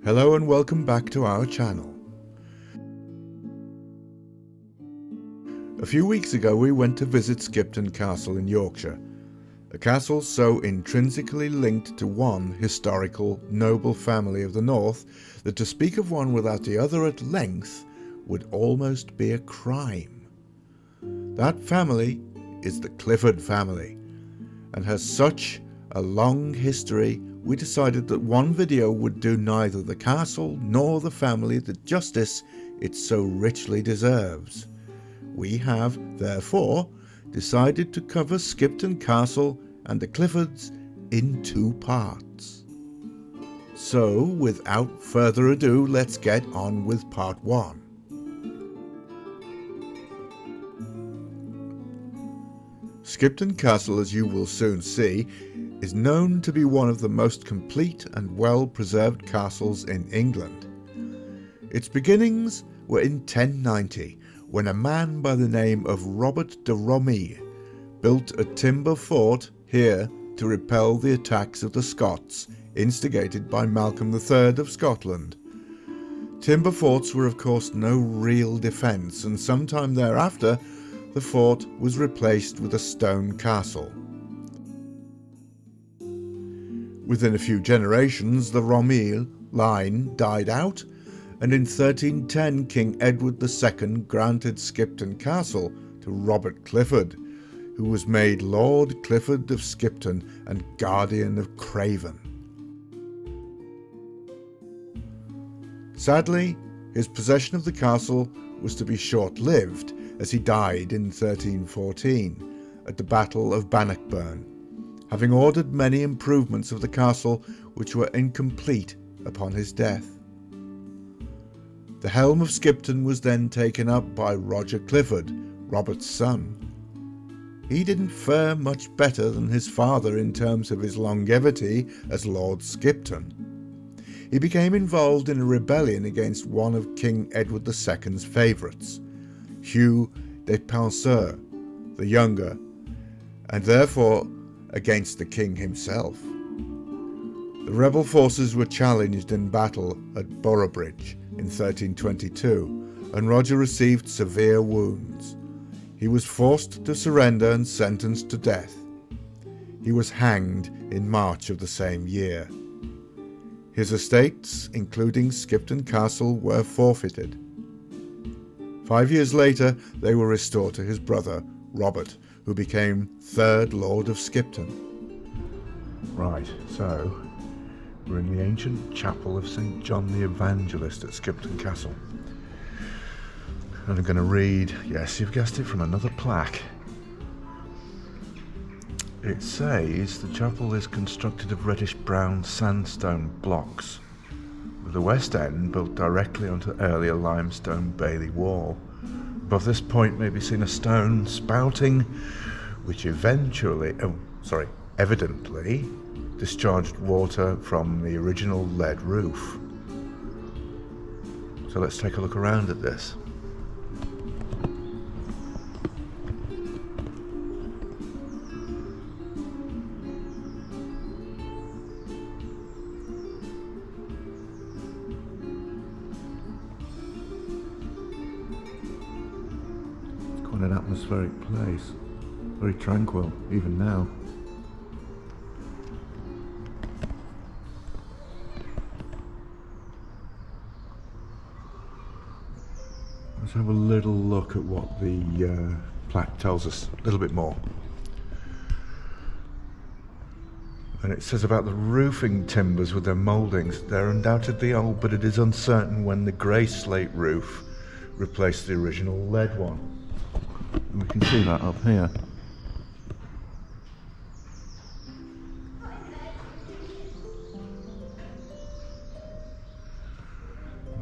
Hello and welcome back to our channel. A few weeks ago we went to visit Skipton Castle in Yorkshire, a castle so intrinsically linked to one historical noble family of the north that to speak of one without the other at length would almost be a crime. That family is the Clifford family, and has such a long history we decided that one video would do neither the castle nor the family the justice it so richly deserves. We have, therefore, decided to cover Skipton Castle and the Cliffords in two parts. So, without further ado, let's get on with part one. Skipton Castle, as you will soon see, is known to be one of the most complete and well-preserved castles in England. Its beginnings were in 1090, when a man by the name of Robert de Romilly built a timber fort here to repel the attacks of the Scots, instigated by Malcolm III of Scotland. Timber forts were of course no real defence, and sometime thereafter the fort was replaced with a stone castle. Within a few generations the Romilly line died out, and in 1310 King Edward II granted Skipton Castle to Robert Clifford, who was made Lord Clifford of Skipton and Guardian of Craven. Sadly, his possession of the castle was to be short-lived, as he died in 1314 at the Battle of Bannockburn, having ordered many improvements of the castle which were incomplete upon his death. The helm of Skipton was then taken up by Roger Clifford, Robert's son. He didn't fare much better than his father in terms of his longevity as Lord Skipton. He became involved in a rebellion against one of King Edward II's favourites, Hugh de Penseur the Younger, and therefore against the king himself. The rebel forces were challenged in battle at Boroughbridge in 1322, and Roger received severe wounds. He was forced to surrender and sentenced to death. He was hanged in March of the same year. His estates, including Skipton Castle, were forfeited. 5 years later, they were restored to his brother, Robert, who became 3rd Lord of Skipton. Right, so we're in the ancient chapel of St. John the Evangelist at Skipton Castle. And I'm going to read, yes, you've guessed it, from another plaque. It says the chapel is constructed of reddish-brown sandstone blocks, with the west end built directly onto earlier limestone bailey wall. Above this point may be seen a stone spouting, which evidently discharged water from the original lead roof. So let's take a look around at this. Quite an atmospheric place, very tranquil even now. Let's have a little look at what the plaque tells us, a little bit more. And it says about the roofing timbers with their mouldings. They're undoubtedly old, but it is uncertain when the grey slate roof replaced the original lead one. And we can see that up here.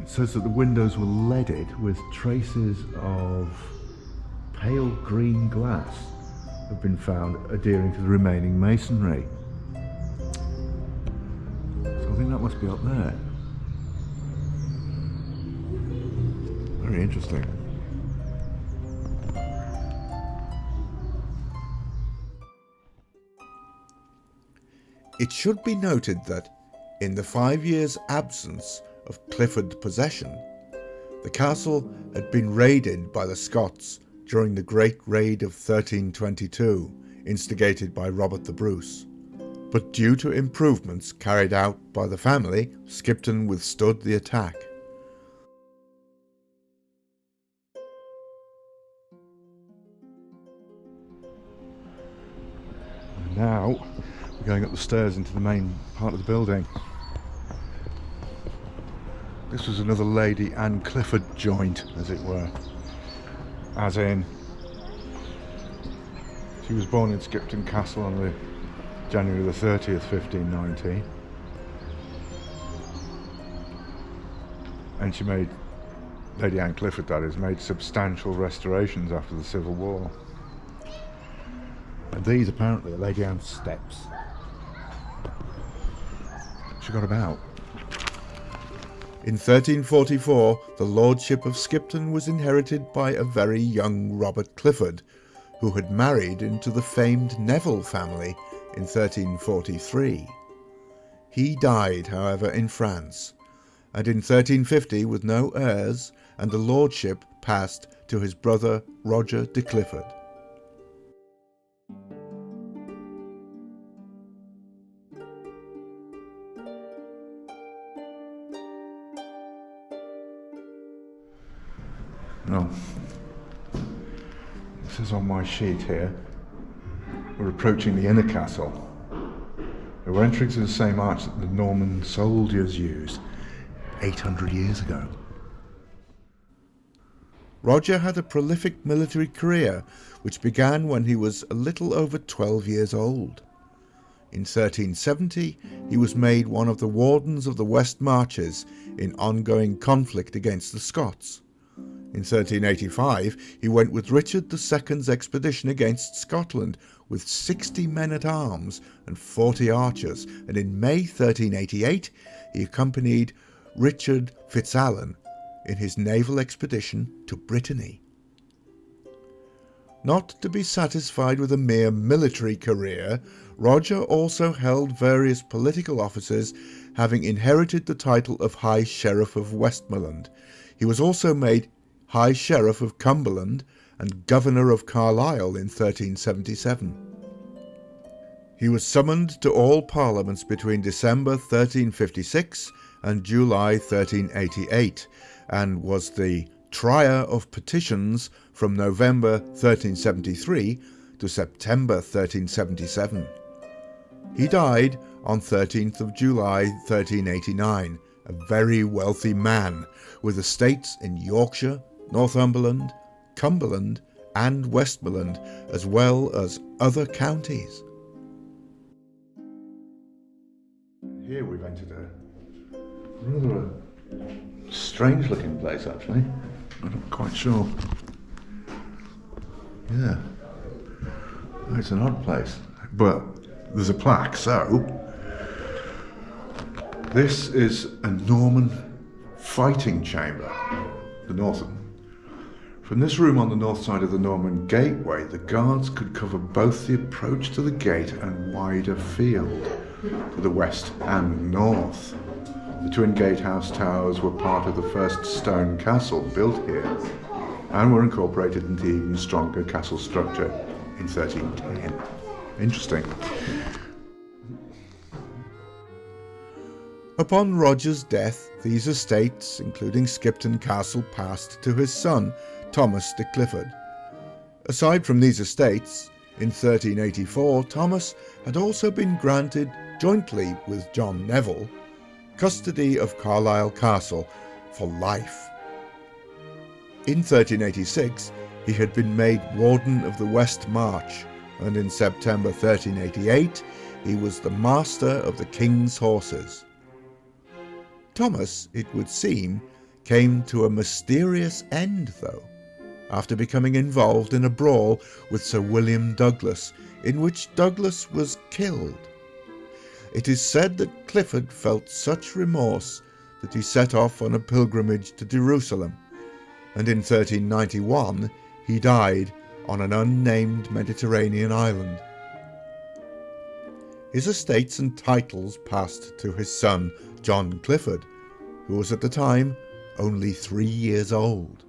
It says that the windows were leaded with traces of pale green glass have been found adhering to the remaining masonry. So I think that must be up there. Very interesting. It should be noted that, in the 5 years' absence of Clifford possession. The castle had been raided by the Scots during the Great Raid of 1322, instigated by Robert the Bruce. But due to improvements carried out by the family, Skipton withstood the attack. And now we're going up the stairs into the main part of the building. This was another Lady Ann Clifford joint, as it were. As in, she was born in Skipton Castle on the January the 30th, 1519. And she made, Lady Ann Clifford that is, made substantial restorations after the Civil War. And these apparently are Lady Ann's steps. She got about. In 1344, the lordship of Skipton was inherited by a very young Robert Clifford, who had married into the famed Neville family in 1343. He died, however, in France, and in 1350, with no heirs, and the lordship passed to his brother Roger de Clifford. Well, this is on my sheet here. We're approaching the inner castle. We're entering through the same arch that the Norman soldiers used 800 years ago. Roger had a prolific military career, which began when he was a little over 12 years old. In 1370, he was made one of the wardens of the West Marches in ongoing conflict against the Scots. In 1385, he went with Richard II's expedition against Scotland with 60 men-at-arms and 40 archers, and in May 1388, he accompanied Richard Fitzalan in his naval expedition to Brittany. Not to be satisfied with a mere military career, Roger also held various political offices, having inherited the title of High Sheriff of Westmoreland. He was also made High Sheriff of Cumberland and Governor of Carlisle in 1377. He was summoned to all parliaments between December 1356 and July 1388, and was the trier of petitions from November 1373 to September 1377. He died on 13th of July 1389, a very wealthy man with estates in Yorkshire, Northumberland, Cumberland and Westmoreland, as well as other counties. Here we've entered a rather strange looking place, actually. I'm not quite sure. Yeah, it's an odd place, but there's a plaque. So this is a Norman fighting chamber, the northern. From this room on the north side of the Norman gateway, the guards could cover both the approach to the gate and wider field to the west and north. The twin gatehouse towers were part of the first stone castle built here and were incorporated into the even stronger castle structure in 1310. Interesting. Upon Roger's death, these estates, including Skipton Castle, passed to his son, Thomas de Clifford. Aside from these estates, in 1384, Thomas had also been granted, jointly with John Neville, custody of Carlisle Castle for life. In 1386, he had been made Warden of the West March, and in September 1388, he was the Master of the King's Horses. Thomas, it would seem, came to a mysterious end, though, after becoming involved in a brawl with Sir William Douglas, in which Douglas was killed. It is said that Clifford felt such remorse that he set off on a pilgrimage to Jerusalem, and in 1391 he died on an unnamed Mediterranean island. His estates and titles passed to his son, John Clifford, who was at the time only 3 years old.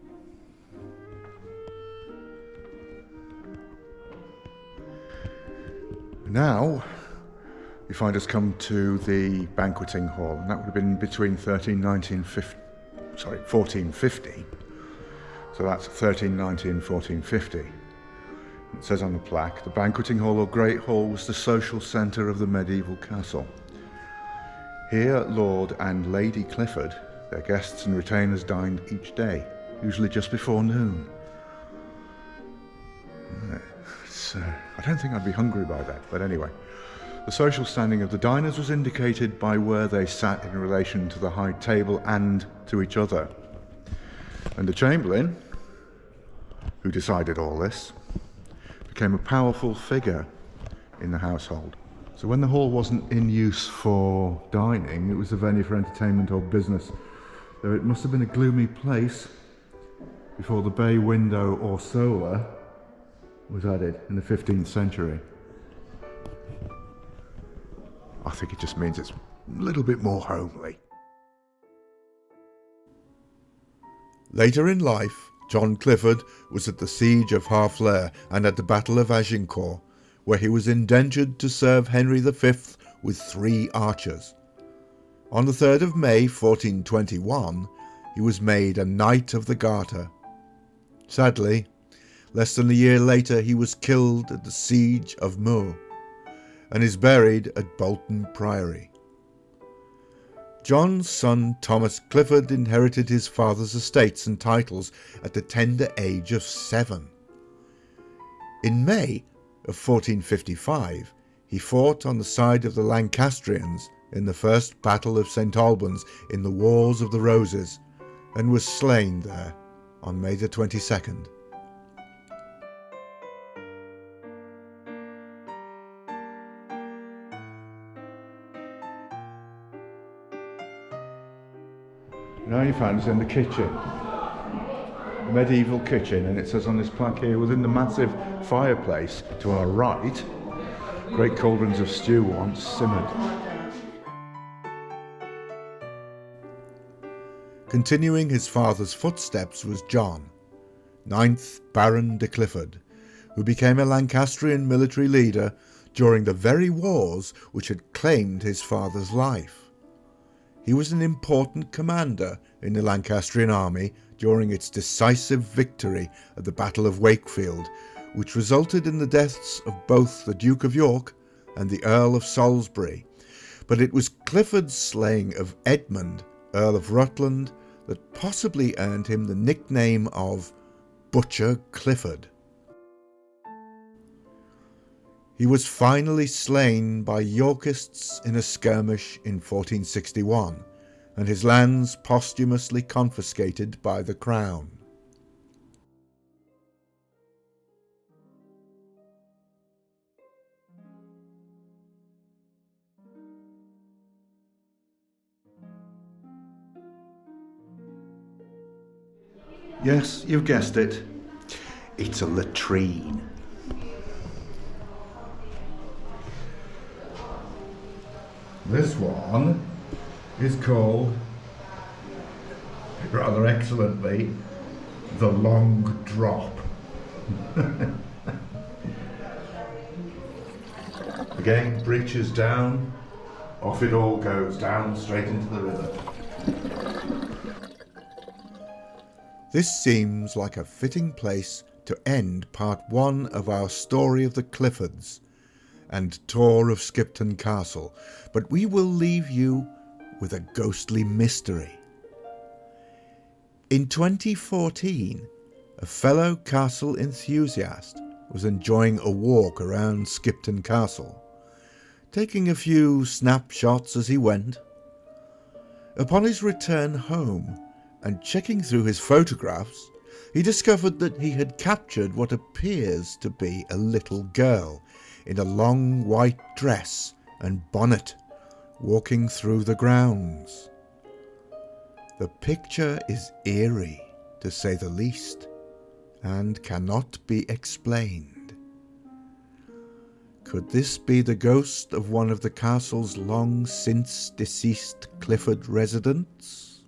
Now we find us come to the banqueting hall, and that would have been between 1450. So that's 1390 and 1450. It says on the plaque, the banqueting hall or Great Hall was the social centre of the medieval castle. Here Lord and Lady Clifford, their guests and retainers, dined each day, usually just before noon. I don't think I'd be hungry by that, but anyway. The social standing of the diners was indicated by where they sat in relation to the high table and to each other. And the Chamberlain, who decided all this, became a powerful figure in the household. So when the hall wasn't in use for dining, it was a venue for entertainment or business, though it must have been a gloomy place before the bay window or solar was added in the 15th century. I think it just means it's a little bit more homely. Later in life, John Clifford was at the siege of Harfleur and at the Battle of Agincourt, where he was indentured to serve Henry V with 3 archers. On the 3rd of May 1421, he was made a Knight of the Garter. Sadly, less than a year later he was killed at the siege of Meaux and is buried at Bolton Priory. John's son Thomas Clifford inherited his father's estates and titles at the tender age of 7. In May of 1455, he fought on the side of the Lancastrians in the First Battle of St. Albans in the Wars of the Roses, and was slain there on May the 22nd. Now you find us in the kitchen, the medieval kitchen, and it says on this plaque here, within the massive fireplace to our right, great cauldrons of stew once simmered. Continuing his father's footsteps was John, 9th Baron de Clifford, who became a Lancastrian military leader during the very wars which had claimed his father's life. He was an important commander in the Lancastrian army during its decisive victory at the Battle of Wakefield, which resulted in the deaths of both the Duke of York and the Earl of Salisbury. But it was Clifford's slaying of Edmund, Earl of Rutland, that possibly earned him the nickname of Butcher Clifford. He was finally slain by Yorkists in a skirmish in 1461, and his lands posthumously confiscated by the Crown. Yes, you've guessed it. It's a latrine. This one is called, rather excellently, the Long Drop. Again, breeches down, off it all goes, down straight into the river. This seems like a fitting place to end part 1 of our story of the Cliffords and tour of Skipton Castle, but we will leave you with a ghostly mystery. In 2014, a fellow castle enthusiast was enjoying a walk around Skipton Castle, taking a few snapshots as he went. Upon his return home and checking through his photographs, he discovered that he had captured what appears to be a little girl in a long white dress and bonnet, walking through the grounds. The picture is eerie, to say the least, and cannot be explained. Could this be the ghost of one of the castle's long since deceased Clifford residents?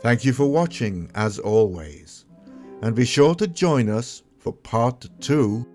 Thank you for watching as always, and be sure to join us for part 2